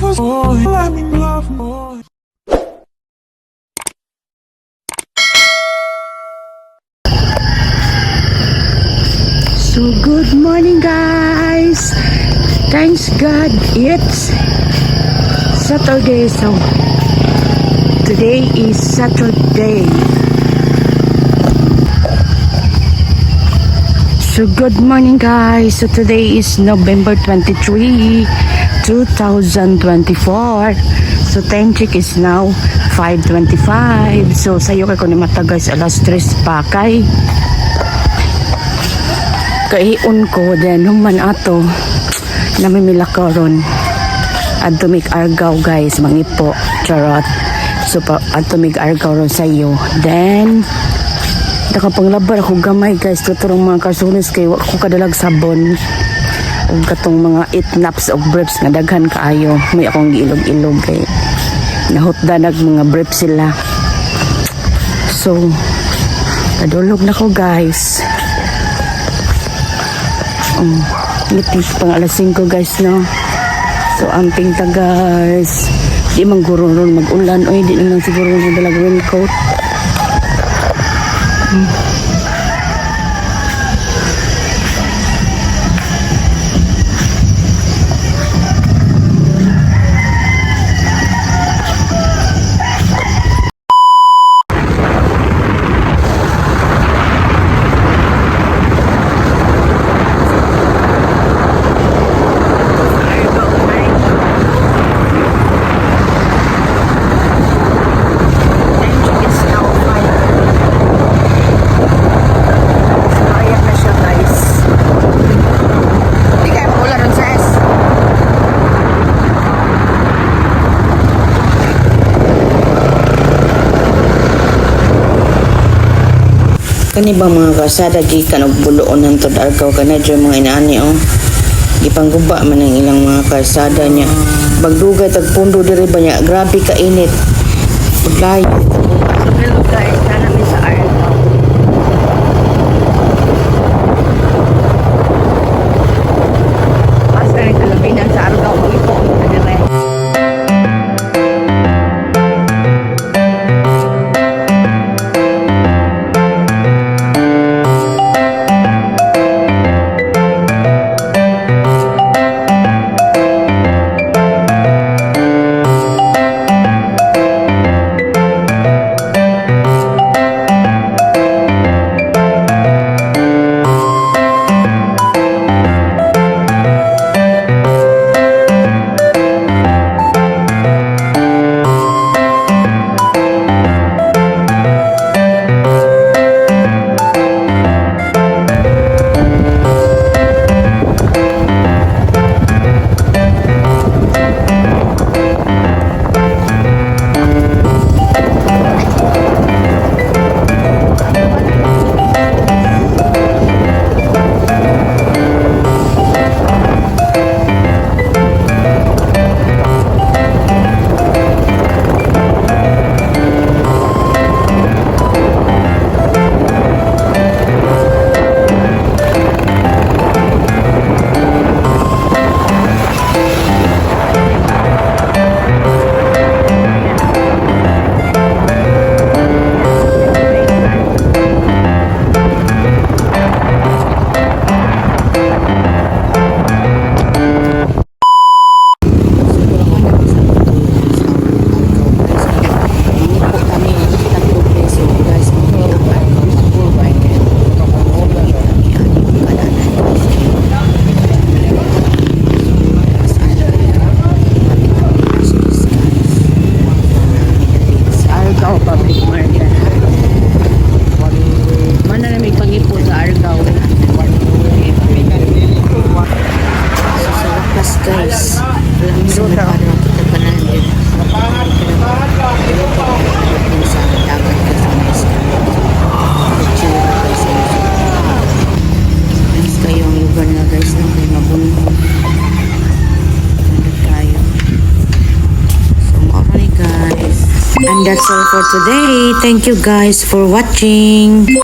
So good morning guys. Thanks God it's Saturday. So today is Saturday. So good morning guys. So today is November 23, 2024. So time check is now 5:25. So sayo kay ko ni mata guys alas 3 pa kay kaiun ko then human ato namimila karon adto mig argaw guys mangipo charot. So adto mig argaw ron sayo then nakapanglabar ako gamay guys tuturong mga kasunis kay wa ko kadalag sabon ug katong mga 8 naps of breaths nga daghan kaayo may akong giilog-ilog kay nahutda nag mga breaths sila. So kadulog na ko guys. Ngitis pang alas 5 guys no. So amping ta guys di man guro ron mag-ulan oy di naman siguro nadalag raincoat. Kani ba mga kasada gikan og buloon hangtod argaw kana dyan mga inaani gipangguba man ang ilang mga kasada niya bagdugay tagpundo diri ba niya grabe ka init paglayo. Hello guys, nanami sa argaw. Basta rin kalabinan sa argaw ko ito dire. And that's all for today. Thank you guys for watching.